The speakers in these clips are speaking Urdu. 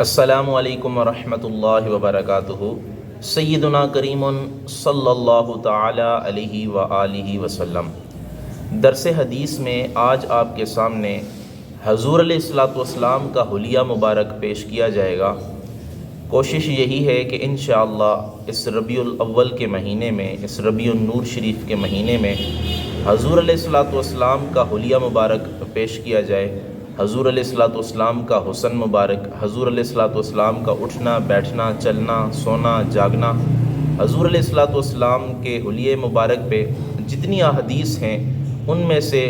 السلام علیکم ورحمۃ اللہ وبرکاتہ۔ سیدنا کریم صلی اللہ تعالی علیہ وآلہ وسلم۔ درس حدیث میں آج آپ کے سامنے حضور علیہ الصلاۃ والسلام کا حلیہ مبارک پیش کیا جائے گا۔ کوشش یہی ہے کہ انشاءاللہ اس ربیع الاول کے مہینے میں، اس ربیع النور شریف کے مہینے میں حضور علیہ الصلاۃ والسلام کا حلیہ مبارک پیش کیا جائے۔ حضور علیہ الصلاۃ والسلام کا حسن مبارک، حضور علیہ الصلاۃ والسلام کا اٹھنا بیٹھنا چلنا سونا جاگنا، حضور علیہ الصلاۃ والسلام کے حلیہ مبارک پہ جتنی احادیث ہیں ان میں سے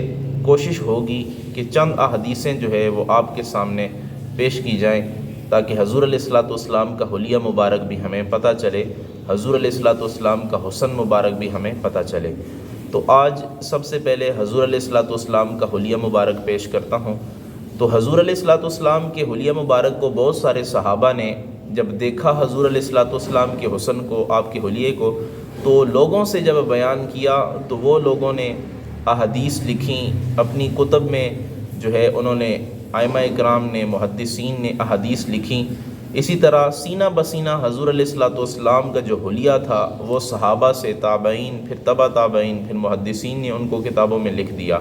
کوشش ہوگی کہ چند احادیثیں جو ہے وہ آپ کے سامنے پیش کی جائیں، تاکہ حضور علیہ الصلاۃ والسلام کا حلیہ مبارک بھی ہمیں پتہ چلے، حضور علیہ الصلاۃ والسلام کا حسن مبارک بھی ہمیں پتہ چلے۔ تو آج سب سے پہلے حضور علیہ الصلاۃ والسلام کا حلیہ مبارک پیش کرتا ہوں۔ تو حضور علیہ الصلاۃ والسلام کے حلیہ مبارک کو بہت سارے صحابہ نے جب دیکھا، حضور علیہ الصلاۃ والسلام کے حسن کو، آپ کے حلیے کو، تو لوگوں سے جب بیان کیا تو وہ لوگوں نے احادیث لکھیں اپنی کتب میں، جو ہے انہوں نے ائمہ کرام نے، محدثین نے احادیث لکھیں۔ اسی طرح سینہ بسینہ حضور علیہ الصلاۃ والسلام کا جو حلیہ تھا وہ صحابہ سے، تابعین، پھر تبع تابعین، پھر محدثین نے ان کو کتابوں میں لکھ دیا۔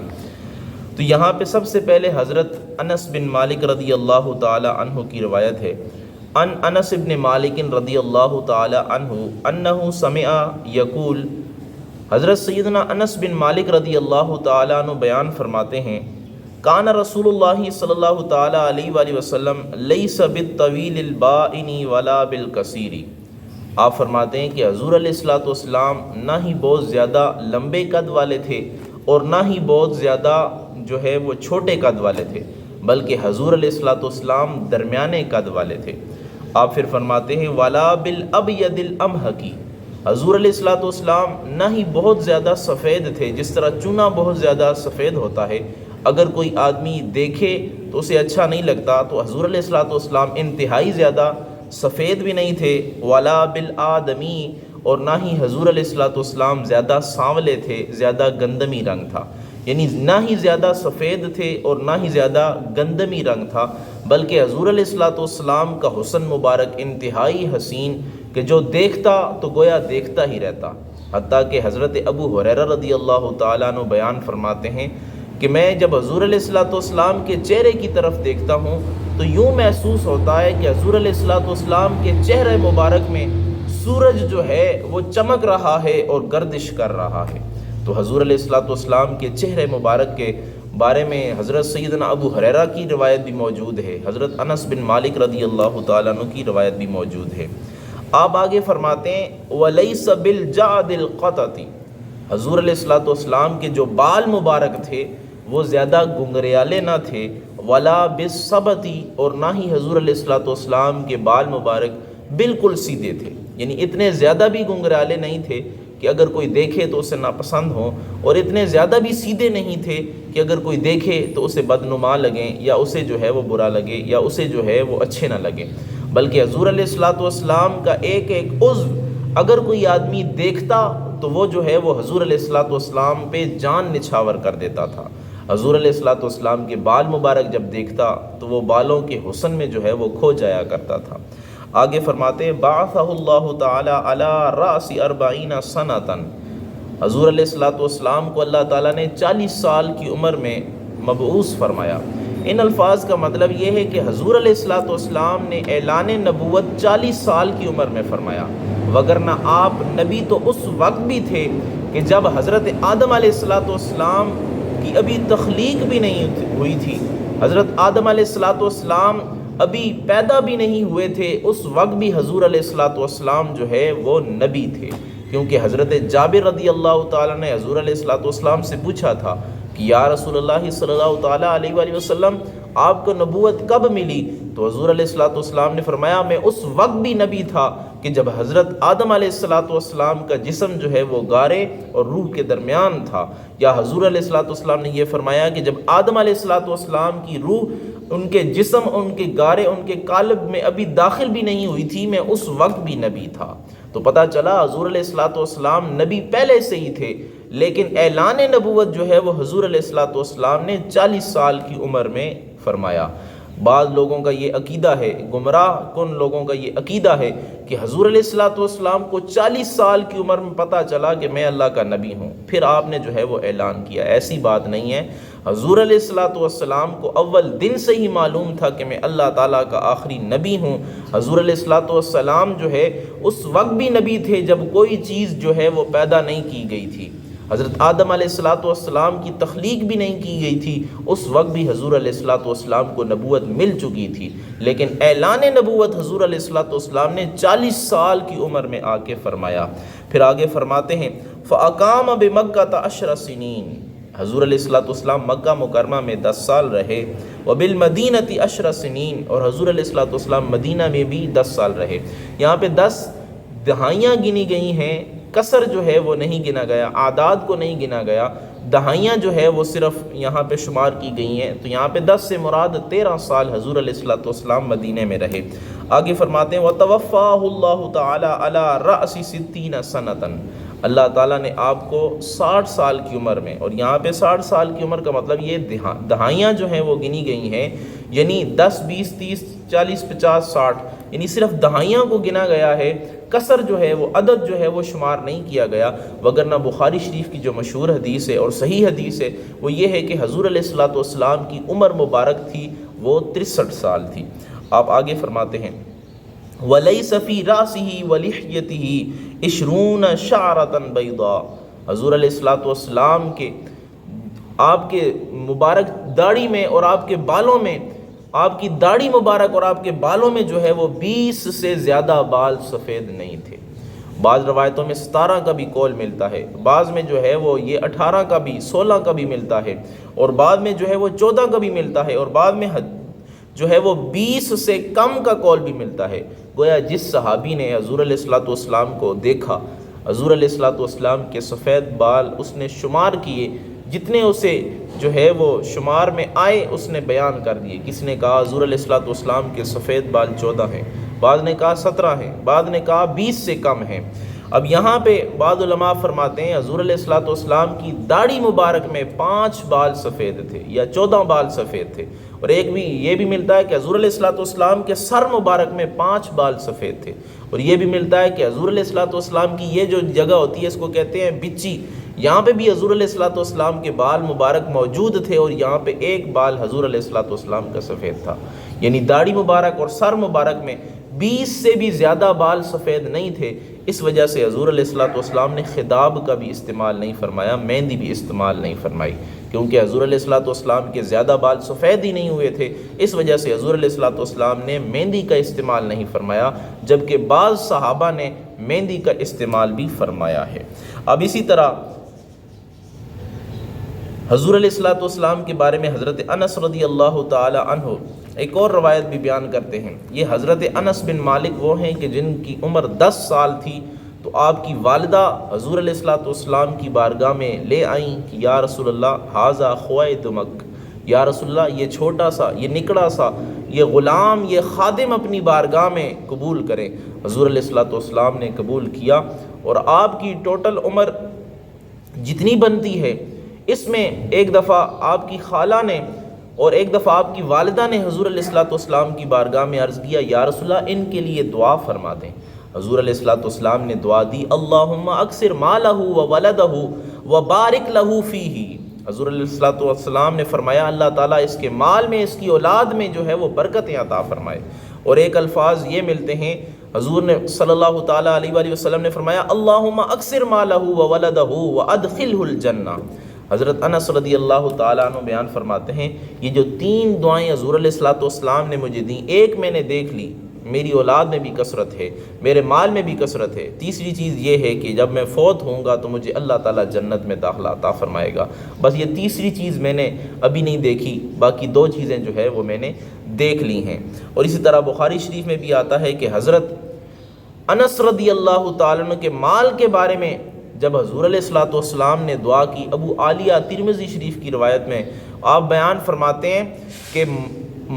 تو یہاں پہ سب سے پہلے حضرت انس بن مالک رضی اللہ تعالی عنہ کی روایت ہے۔ انس بن مالک رضی اللہ تعالی عنہ انہ سمع یقول، حضرت سیدنا انس بن مالک رضی اللہ تعالی عنہ بیان فرماتے ہیں، کان رسول اللہ صلی اللہ تعالی علیہ وآلہ وسلم لیس بالطویل البائن ولا بالقصیر۔ آپ فرماتے ہیں کہ حضور علیہ الصلاۃ والسلام نہ ہی بہت زیادہ لمبے قد والے تھے اور نہ ہی بہت زیادہ جو ہے وہ چھوٹے قد والے تھے، بلکہ حضور علیہ الصلاۃ والسلام درمیانے قد والے تھے۔ آپ پھر فرماتے ہیں ولا بالابید الامحق، حضور علیہ الصلاۃ والسلام نہ ہی بہت زیادہ سفید تھے، جس طرح چونا بہت زیادہ سفید ہوتا ہے، اگر کوئی آدمی دیکھے تو اسے اچھا نہیں لگتا، تو حضور علیہ الصلاۃ والسلام انتہائی زیادہ سفید بھی نہیں تھے۔ ولا بالآدمی، اور نہ ہی حضور علیہ الصلاۃ والسلام زیادہ سانولے تھے، زیادہ گندمی رنگ تھا، یعنی نہ ہی زیادہ سفید تھے اور نہ ہی زیادہ گندمی رنگ تھا، بلکہ حضور علیہ الصلاۃ والسلام کا حسن مبارک انتہائی حسین کہ جو دیکھتا تو گویا دیکھتا ہی رہتا۔ حتیٰ کہ حضرت ابو ہریرہ رضی اللہ تعالیٰ عنہ بیان فرماتے ہیں کہ میں جب حضور علیہ الصلاۃ والسلام کے چہرے کی طرف دیکھتا ہوں تو یوں محسوس ہوتا ہے کہ حضور علیہ الصلاۃ والسلام کے چہرے مبارک میں سورج جو ہے وہ چمک رہا ہے اور گردش کر رہا ہے۔ تو حضور علیہ الصلاۃ والسلام کے چہرے مبارک کے بارے میں حضرت سیدنا ابو ہریرہ کی روایت بھی موجود ہے، حضرت انس بن مالک رضی اللہ تعالیٰ عنہ کی روایت بھی موجود ہے۔ آپ آگے فرماتے ہیں وَلَيْسَ بِالْجَعْدِ الْقَطَطِ، حضور علیہ الصلاۃ والسلام کے جو بال مبارک تھے وہ زیادہ گنگریالے نہ تھے، وَلَا بِالصَّبَطِ، اور نہ ہی حضور علیہ الصلاۃ والسلام کے بال مبارک بالکل سیدھے تھے، یعنی اتنے زیادہ بھی گنگریالے نہیں تھے کہ اگر کوئی دیکھے تو اسے ناپسند ہو، اور اتنے زیادہ بھی سیدھے نہیں تھے کہ اگر کوئی دیکھے تو اسے بدنما لگیں یا اسے جو ہے وہ برا لگے یا اسے جو ہے وہ اچھے نہ لگے، بلکہ حضور علیہ الصلاۃ والسلام کا ایک ایک عضو اگر کوئی آدمی دیکھتا تو وہ جو ہے وہ حضور علیہ الصلاۃ والسلام پہ جان نچھاور کر دیتا تھا۔ حضور علیہ الصلاۃ والسلام کے بال مبارک جب دیکھتا تو وہ بالوں کے حسن میں جو ہے وہ کھو جایا کرتا تھا۔ آگے فرماتے ہیں بعثہ اللہ تعالی علی رأس 40 سنۃ، حضور علیہ الصلاۃ والسلام کو اللہ تعالیٰ نے 40 سال کی عمر میں مبعوث فرمایا۔ ان الفاظ کا مطلب یہ ہے کہ حضور علیہ الصلاۃ والسلام نے اعلان نبوت 40 سال کی عمر میں فرمایا، وگرنہ آپ نبی تو اس وقت بھی تھے کہ جب حضرت آدم علیہ الصلاۃ والسلام کی ابھی تخلیق بھی نہیں ہوئی تھی، حضرت آدم علیہ الصلاۃ والسلام ابھی پیدا بھی نہیں ہوئے تھے، اس وقت بھی حضور علیہ الصلاۃ والسلام جو ہے وہ نبی تھے، کیونکہ حضرت جابر رضی اللہ تعالیٰ نے حضور علیہ الصلاۃ والسلام سے پوچھا تھا کہ یا رسول اللہ صلی اللہ تعالیٰ علیہ وآلہ وسلم آپ کو نبوت کب ملی؟ تو حضور علیہ الصلاۃ والسلام نے فرمایا میں اس وقت بھی نبی تھا کہ جب حضرت آدم علیہ الصلاۃ والسلام کا جسم جو ہے وہ غارے اور روح کے درمیان تھا، یا حضور علیہ الصلاۃ والسلام نے یہ فرمایا کہ جب آدم علیہ الصلاۃ والسلام کی روح ان کے جسم، ان کے غارے، ان کے قالب میں ابھی داخل بھی نہیں ہوئی تھی، میں اس وقت بھی نبی تھا۔ تو پتہ چلا حضور علیہ الصلاۃ والسلام نبی پہلے سے ہی تھے، لیکن اعلان نبوت جو ہے وہ حضور علیہ الصلاۃ والسلام نے 40 سال کی عمر میں فرمایا۔ بعض لوگوں کا یہ عقیدہ ہے، گمراہ کن لوگوں کا یہ عقیدہ ہے کہ حضور علیہ الصلوۃ والسلام کو 40 سال کی عمر میں پتہ چلا کہ میں اللہ کا نبی ہوں، پھر آپ نے جو ہے وہ اعلان کیا۔ ایسی بات نہیں ہے، حضور علیہ الصلوۃ والسلام کو اول دن سے ہی معلوم تھا کہ میں اللہ تعالیٰ کا آخری نبی ہوں۔ حضور علیہ الصلوۃ والسلام جو ہے اس وقت بھی نبی تھے جب کوئی چیز جو ہے وہ پیدا نہیں کی گئی تھی، حضرت آدم علیہ الصلوۃ والسلام کی تخلیق بھی نہیں کی گئی تھی، اس وقت بھی حضور علیہ الصلوۃ والسلام کو نبوت مل چکی تھی، لیکن اعلان نبوت حضور علیہ الصلوۃ والسلام نے 40 سال کی عمر میں آ کے فرمایا۔ پھر آگے فرماتے ہیں فَأَقَامَ بِمَكَّةَ 10 سنین، حضور علیہ الصلوۃ والسلام مکہ مکرمہ میں 10 سال رہے، وَبِالْمَدِينَةِ 10 سنین، اور حضور علیہ الصلوۃ والسلام مدینہ میں بھی 10 سال رہے۔ یہاں پہ 10 دہائیاں گنی گئی ہیں، کسر جو ہے وہ نہیں گنا گیا، اعداد کو نہیں گنا گیا، دہائیاں جو ہے وہ صرف یہاں پہ شمار کی گئی ہیں، تو یہاں پہ 10 سے مراد 13 سال حضور علیہ الصلوۃ والسلام مدینے میں رہے۔ آگے فرماتے ہیں وَتَوَفَّاهُ اللَّهُ تَعَالَى عَلَى رَأْسِ 60 سَنَةً، اللہ تعالیٰ نے آپ کو 60 سال کی عمر میں، اور یہاں پہ 60 سال کی عمر کا مطلب یہ دہائیاں جو ہیں وہ گنی گئی ہیں، یعنی 10 20 30 40 50 60، یعنی صرف دہائیاں کو گنا گیا ہے، کسر جو ہے وہ عدد جو ہے وہ شمار نہیں کیا گیا۔ وگرنہ بخاری شریف کی جو مشہور حدیث ہے اور صحیح حدیث ہے وہ یہ ہے کہ حضور علیہ الصلوۃ والسلام کی عمر مبارک تھی وہ 63 سال تھی۔ آپ آگے فرماتے ہیں وَلَيْسَ فِي رَأْسِهِ وَلِحْيَتِهِ 20 شَعْرَةً بَيْضَاء، حضور علیہ الصلوۃ والسلام کے آپ کے مبارک داڑھی میں اور آپ کے بالوں میں، آپ کی داڑھی مبارک اور آپ کے بالوں میں جو ہے وہ 20 سے زیادہ بال سفید نہیں تھے۔ بعض روایتوں میں 17 کا بھی قول ملتا ہے، بعض میں جو ہے وہ یہ 18 کا بھی 16 کا بھی ملتا ہے، اور بعد میں جو ہے وہ 14 کا بھی ملتا ہے، اور بعد میں جو ہے وہ 20 سے کم کا قول بھی ملتا ہے۔ گویا جس صحابی نے حضور علیہ الصلوۃ والسلام کو دیکھا، حضور علیہ الصلوۃ والسلام کے سفید بال اس نے شمار کیے، جتنے اسے جو ہے وہ شمار میں آئے اس نے بیان کر دیے۔ کسی نے کہا حضور علیہ الصلوۃ والسلام کے سفید بال 14 ہیں، بعض نے کہا 17 ہیں، بعض نے کہا 20 سے کم ہیں۔ اب یہاں پہ بعض علماء فرماتے ہیں حضور علیہ الصلوۃ والسلام کی داڑھی مبارک میں 5 بال سفید تھے یا 14 بال سفید تھے، اور ایک بھی یہ بھی ملتا ہے کہ حضور علیہ الصلوۃ والسلام کے سر مبارک میں 5 بال سفید تھے، اور یہ بھی ملتا ہے کہ حضور علیہ الصلوۃ والسلام کی یہ جو جگہ ہوتی ہے اس کو کہتے ہیں بچی، یہاں پہ بھی حضور علیہ الصلوۃ والسلام کے بال مبارک موجود تھے، اور یہاں پہ ایک بال حضور علیہ الصلوۃ والسلام کا سفید تھا، یعنی داڑھی مبارک اور سر مبارک میں 20 سے بھی زیادہ بال سفید نہیں تھے۔ اس وجہ سے حضور علیہ الصلوۃ والسلام نے خضاب کا بھی استعمال نہیں فرمایا، مہندی بھی استعمال نہیں فرمائی، کیونکہ حضور علیہ الصلوۃ والسلام کے زیادہ بال سفید ہی نہیں ہوئے تھے، اس وجہ سے حضور علیہ الصلوۃ والسلام نے مہندی کا استعمال نہیں فرمایا، جبکہ بعض صحابہ نے مہندی کا استعمال بھی فرمایا ہے۔ اب اسی طرح حضور علیہ الصلوۃ والسلام کے بارے میں حضرت انس رضی اللہ تعالی عنہ ایک اور روایت بھی بیان کرتے ہیں۔ یہ حضرت انس بن مالک وہ ہیں کہ جن کی عمر 10 سال تھی، تو آپ کی والدہ حضور علیہ الصلوۃ والسلام کی بارگاہ میں لے آئیں کہ یا رسول اللہ ھذا خویدمک، یا رسول اللہ یہ چھوٹا سا، یہ نکڑا سا، یہ غلام، یہ خادم اپنی بارگاہ میں قبول کریں۔ حضور علیہ الصلوۃ والسلام نے قبول کیا، اور آپ کی ٹوٹل عمر جتنی بنتی ہے اس میں ایک دفعہ آپ کی خالہ نے اور ایک دفعہ آپ کی والدہ نے حضور علیہ الصلوۃ والسلام کی بارگاہ میں عرض کیا یا رسول اللہ ان کے لیے دعا فرما دیں۔ حضور علیہ الصلوۃ والسلام نے دعا دی اللہم اکثر مالہ و ولدہ و بارک لہ فیہ۔ حضور علیہ الصلوۃ والسلام نے فرمایا اللہ تعالیٰ اس کے مال میں، اس کی اولاد میں جو ہے وہ برکتیں عطا فرمائے۔ اور ایک الفاظ یہ ملتے ہیں حضور نے صلی اللہ تعالیٰ علیہ وآلہ وسلم نے فرمایا اللہم اکثر مالہ و ولدہ و ادخلہ الجنہ۔ حضرت انس رضی اللہ تعالیٰ عنہ بیان فرماتے ہیں یہ جو 3 دعائیں حضور علیہ الصلوۃ والسلام نے مجھے دیں، ایک میں نے دیکھ لی میری اولاد میں بھی کثرت ہے، میرے مال میں بھی کثرت ہے، تیسری چیز یہ ہے کہ جب میں فوت ہوں گا تو مجھے اللہ تعالیٰ جنت میں داخلہ عطا فرمائے گا۔ بس یہ تیسری چیز میں نے ابھی نہیں دیکھی، باقی 2 چیزیں جو ہے وہ میں نے دیکھ لی ہیں۔ اور اسی طرح بخاری شریف میں بھی آتا ہے کہ حضرت انس رضی اللہ تعالیٰ عنہ کے مال کے بارے میں جب حضور علیہ الصلوۃ والسلام نے دعا کی، ابو عالیہ ترمذی شریف کی روایت میں آپ بیان فرماتے ہیں کہ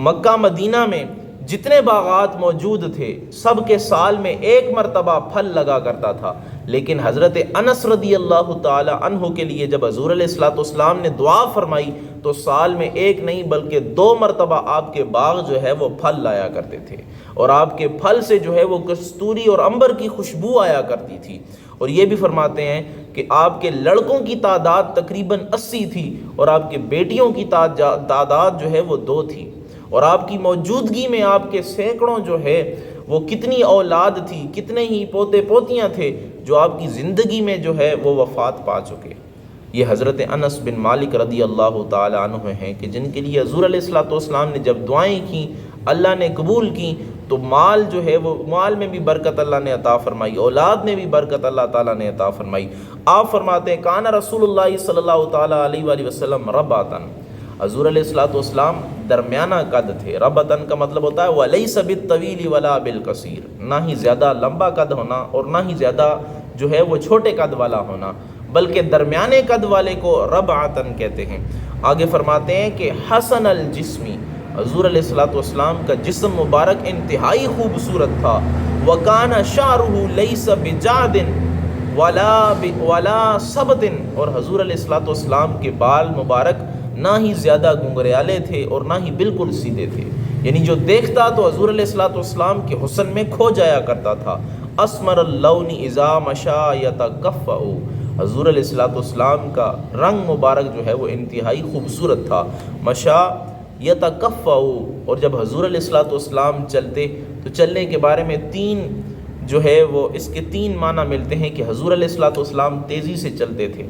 مکہ مدینہ میں جتنے باغات موجود تھے سب کے سال میں 1 مرتبہ پھل لگا کرتا تھا، لیکن حضرت انس رضی اللہ تعالی عنہ کے لیے جب حضور علیہ الصلوۃ والسلام نے دعا فرمائی تو سال میں ایک نہیں بلکہ 2 مرتبہ آپ کے باغ جو ہے وہ پھل لایا کرتے تھے، اور آپ کے پھل سے جو ہے وہ کستوری اور عنبر کی خوشبو آیا کرتی تھی۔ اور یہ بھی فرماتے ہیں کہ آپ کے لڑکوں کی تعداد تقریباً 80 تھی، اور آپ کے بیٹیوں کی تعداد جو ہے وہ 2 تھی، اور آپ کی موجودگی میں آپ کے سینکڑوں جو ہے وہ کتنی اولاد تھی، کتنے ہی پوتے پوتیاں تھے جو آپ کی زندگی میں جو ہے وہ وفات پا چکے۔ یہ حضرت انس بن مالک رضی اللہ تعالی عنہ ہیں کہ جن کے لیے حضور علیہ الصلوۃ والسلام نے جب دعائیں کیں اللہ نے قبول کی، تو مال جو ہے وہ مال میں بھی برکت اللہ نے عطا فرمائی، اولاد میں بھی برکت اللہ تعالیٰ نے عطا فرمائی۔ آپ فرماتے ہیں کانا رسول اللہ صلی اللہ تعالیٰ علیہ وآلہ وسلم ربعتن، حضور علیہ الصلوۃ والسلام درمیانہ قد تھے۔ ربعتن کا مطلب ہوتا ہے وَلَيْسَ بِالطَّوِيلِ وَلَا بِالْقَصِيرِ، نہ ہی زیادہ لمبا قد ہونا اور نہ ہی زیادہ جو ہے وہ چھوٹے قد والا ہونا، بلکہ درمیانے قد والے کو ربعتن کہتے ہیں۔ آگے فرماتے ہیں کہ حسن الجسمی، حضور علیہ الصلوۃ والسلام کا جسم مبارک انتہائی خوبصورت تھا۔ وَكَانَ شَعْرُهُ لَيْسَ بِجَعْدٍ وَلَا سَبْتٍ، اور حضور علیہ الصلوۃ والسلام کے بال مبارک نہ ہی زیادہ گنگریالے تھے اور نہ ہی بالکل سیدھے تھے، یعنی جو دیکھتا تو حضور علیہ الصلوۃ والسلام کے حسن میں کھو جایا کرتا تھا۔ اسمر اللون اذا مشى يتكفأ، حضور علیہ الصلوۃ والسلام کا رنگ مبارک جو ہے وہ انتہائی خوبصورت تھا۔ مشا یتکفأ، اور جب حضور علیہ الصلوۃ والسلام چلتے تو چلنے کے بارے میں 3 جو ہے وہ اس کے 3 معنی ملتے ہیں کہ حضور علیہ الصلوۃ والسلام تیزی سے چلتے تھے،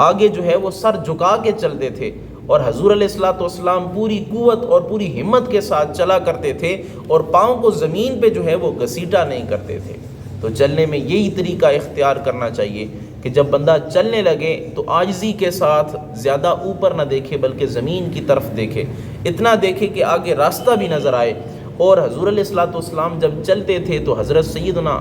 آگے جو ہے وہ سر جھکا کے چلتے تھے، اور حضور علیہ الصلوۃ والسلام پوری قوت اور پوری ہمت کے ساتھ چلا کرتے تھے اور پاؤں کو زمین پہ جو ہے وہ گھسیٹا نہیں کرتے تھے۔ تو چلنے میں یہی طریقہ اختیار کرنا چاہیے کہ جب بندہ چلنے لگے تو عاجزی کے ساتھ زیادہ اوپر نہ دیکھے بلکہ زمین کی طرف دیکھے، اتنا دیکھے کہ آگے راستہ بھی نظر آئے۔ اور حضور علیہ الصلوۃ والسلام جب چلتے تھے تو حضرت سیدنا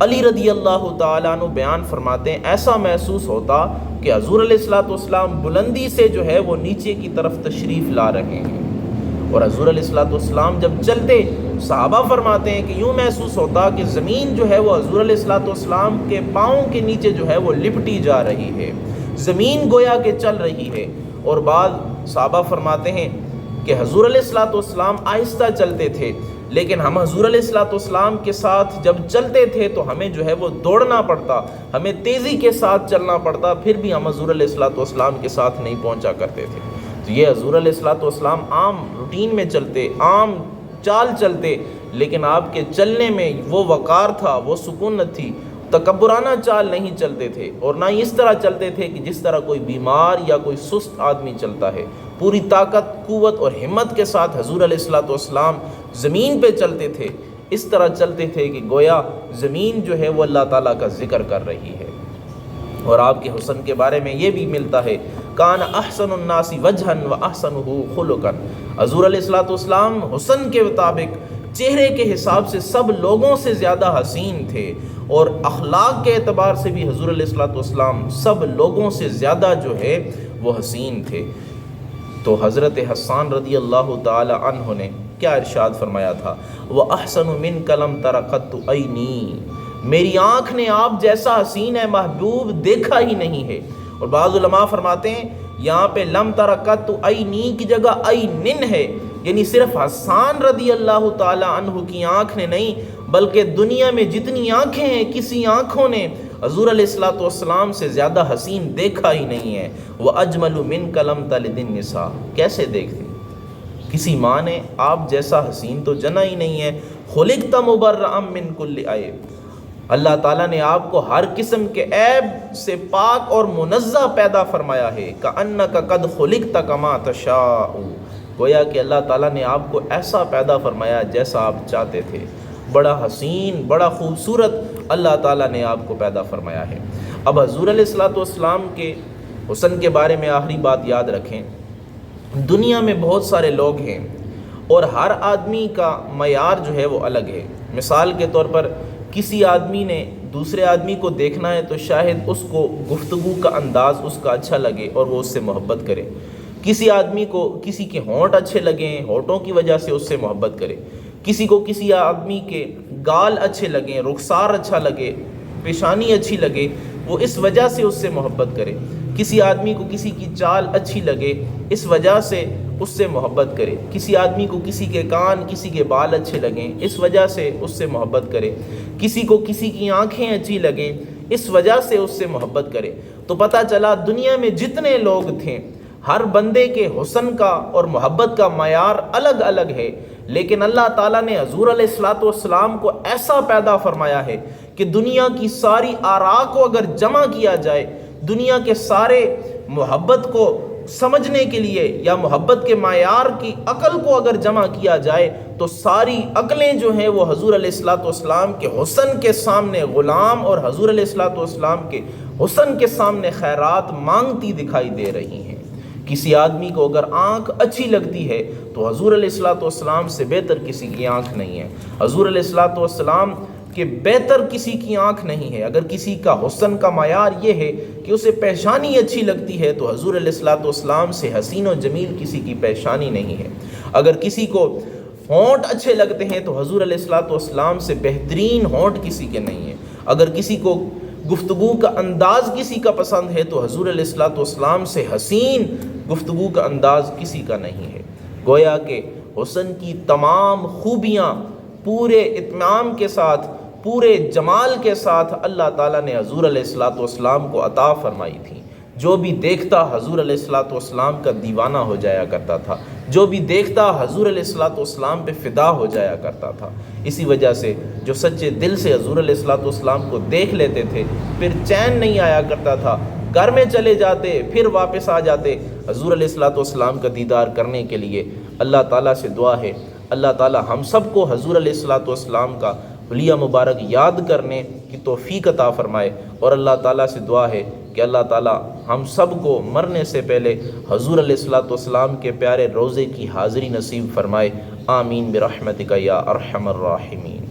علی رضی اللہ تعالیٰ عنہ بیان فرماتے ہیں ایسا محسوس ہوتا کہ حضور علیہ الصلوۃ والسلام بلندی سے جو ہے وہ نیچے کی طرف تشریف لا رہے ہیں۔ اور حضور علیہ الصلوۃ والسلام جب چلتے صحابہ فرماتے ہیں کہ یوں محسوس ہوتا کہ زمین جو ہے وہ حضور علیہ الصلوۃ والسلام کے پاؤں کے نیچے جو ہے وہ لپٹی جا رہی ہے، زمین گویا کہ چل رہی ہے۔ اور بعض صحابہ فرماتے ہیں کہ حضور علیہ الصلوۃ والسلام آہستہ چلتے تھے، لیکن ہم حضور علیہ الصلوۃ والسلام کے ساتھ جب چلتے تھے تو ہمیں جو ہے وہ دوڑنا پڑتا، ہمیں تیزی کے ساتھ چلنا پڑتا، پھر بھی ہم حضور علیہ الصلوۃ والسلام کے ساتھ نہیں پہنچا کرتے تھے۔ تو یہ حضور علیہ الصلوۃ والسلام عام روٹین میں چلتے، عام چال چلتے، لیکن آپ کے چلنے میں وہ وقار تھا، وہ سکونت تھی، تکبرانہ چال نہیں چلتے تھے، اور نہ اس طرح چلتے تھے کہ جس طرح کوئی بیمار یا کوئی سست آدمی چلتا ہے۔ پوری طاقت، قوت اور ہمت کے ساتھ حضور علیہ الصلوۃ والسلام زمین پہ چلتے تھے، اس طرح چلتے تھے کہ گویا زمین جو ہے وہ اللہ تعالیٰ کا ذکر کر رہی ہے۔ اور آپ کے حسن کے بارے میں یہ بھی ملتا ہے کان احسن الناس وجھا واحسنہ خلقا، حضور علیہ الصلوۃ والسلام حسن کے مطابق چہرے کے حساب سے سب لوگوں سے زیادہ حسین تھے، اور اخلاق کے اعتبار سے بھی حضور علیہ الصلوۃ والسلام سب لوگوں سے زیادہ جو ہے وہ حسین تھے۔ تو حضرت حسان رضی اللہ تعالی عنہ نے کیا ارشاد فرمایا تھا، وَأَحْسَنُ مِنْكَ لَمْ تَرَ قَطُّ عَيْنِي، میری آنکھ نے آپ جیسا حسین ہے محبوب دیکھا ہی نہیں ہے۔ اور بعض علماء فرماتے ہیں یہاں پہ لم تر قط عینی کی جگہ عینن ہے، یعنی صرف حسان رضی اللہ تعالی عنہ کی آنکھ نے نہیں بلکہ دنیا میں جتنی آنکھیں ہیں کسی آنکھوں نے حضور علیہ الصلوۃ والسلام سے زیادہ حسین دیکھا ہی نہیں ہے۔ وَأَجْمَلُ مِنْكَ لَمْ تَلِدِ النِّسَاء، کیسے دیکھتے کسی ماں نے آپ جیسا حسین تو جنا ہی نہیں ہے۔ خُلِقْتَ مُبَرَّأً مِنْ كُلِّ عَيْبٍ، اللہ تعالیٰ نے آپ کو ہر قسم کے عیب سے پاک اور منزہ پیدا فرمایا ہے۔ کَأَنَّكَ قَدْ خُلِقْتَ كَمَا تَشَاءُ، گویا کہ اللہ تعالیٰ نے آپ کو ایسا پیدا فرمایا جیسا آپ چاہتے تھے، بڑا حسین، بڑا خوبصورت اللہ تعالیٰ نے آپ کو پیدا فرمایا ہے۔ اب حضور علیہ الصلوۃ والسلام کے حسن کے بارے میں آخری بات یاد رکھیں، دنیا میں بہت سارے لوگ ہیں اور ہر آدمی کا معیار جو ہے وہ الگ ہے۔ مثال کے طور پر کسی آدمی نے دوسرے آدمی کو دیکھنا ہے تو شاید اس کو گفتگو کا انداز اس کا اچھا لگے اور وہ اس سے محبت کرے، کسی آدمی کو کسی کے ہونٹ اچھے لگیں، ہونٹوں کی وجہ سے اس سے محبت کرے، کسی کو کسی آدمی کے گال اچھے لگیں، رخسار اچھا لگے، پیشانی اچھی لگے وہ اس وجہ سے اس سے محبت کرے، کسی آدمی کو کسی کی چال اچھی لگے اس وجہ سے اس سے محبت کرے، کسی آدمی کو کسی کے کان کسی کے بال اچھے لگیں اس وجہ سے اس سے محبت کرے، کسی کو کسی کی آنکھیں اچھی لگیں اس وجہ سے اس سے محبت کرے۔ تو پتہ چلا دنیا میں جتنے لوگ تھے ہر بندے کے حسن کا اور محبت کا معیار الگ الگ ہے، لیکن اللہ تعالیٰ نے حضور علیہ الصلوۃ والسلام کو ایسا پیدا فرمایا ہے کہ دنیا کی ساری آراء کو اگر جمع کیا جائے، دنیا کے سارے محبت کو سمجھنے کے لیے یا محبت کے معیار کی عقل کو اگر جمع کیا جائے تو ساری عقلیں جو ہیں وہ حضور علیہ الصلوۃ والسلام کے حسن کے سامنے غلام اور حضور علیہ الصلوۃ والسلام کے حسن کے سامنے خیرات مانگتی دکھائی دے رہی ہیں۔ کسی آدمی کو اگر آنکھ اچھی لگتی ہے تو حضور علیہ الصلوۃ والسلام سے بہتر کسی کی آنکھ نہیں ہے، حضور علیہ الصلوۃ والسلام کہ بہتر کسی کی آنکھ نہیں ہے۔ اگر کسی کا حسن کا معیار یہ ہے کہ اسے پیشانی اچھی لگتی ہے تو حضور علیہ الصلوۃ والسلام سے حسین و جمیل کسی کی پیشانی نہیں ہے۔ اگر کسی کو ہونٹ اچھے لگتے ہیں تو حضور علیہ الصلوۃ والسلام سے بہترین ہونٹ کسی کے نہیں ہے۔ اگر کسی کو گفتگو کا انداز کسی کا پسند ہے تو حضور علیہ الصلوۃ والسلام سے حسین گفتگو کا انداز کسی کا نہیں ہے۔ گویا کہ حسن کی تمام خوبیاں پورے اتمام کے ساتھ، پورے جمال کے ساتھ اللہ تعالیٰ نے حضور علیہ الصلوۃ والسلام کو عطا فرمائی تھی۔ جو بھی دیکھتا حضور علیہ الصلوۃ والسلام کا دیوانہ ہو جایا کرتا تھا، جو بھی دیکھتا حضور علیہ الصلوۃ والسلام پہ فدا ہو جایا کرتا تھا۔ اسی وجہ سے جو سچے دل سے حضور علیہ الصلوۃ والسلام کو دیکھ لیتے تھے پھر چین نہیں آیا کرتا تھا، گھر میں چلے جاتے پھر واپس آ جاتے حضور علیہ الصلوۃ والسلام کا دیدار کرنے کے لیے۔ اللہ تعالیٰ سے دعا ہے اللہ تعالیٰ ہم سب کو حضور علیہ الصلوۃ والسلام کا حلیہ مبارک یاد کرنے کی توفیق عطا فرمائے، اور اللہ تعالیٰ سے دعا ہے کہ اللہ تعالیٰ ہم سب کو مرنے سے پہلے حضور علیہ الصلوۃ والسلام کے پیارے روضے کی حاضری نصیب فرمائے۔ آمین برحمتک یا ارحم الراحمین۔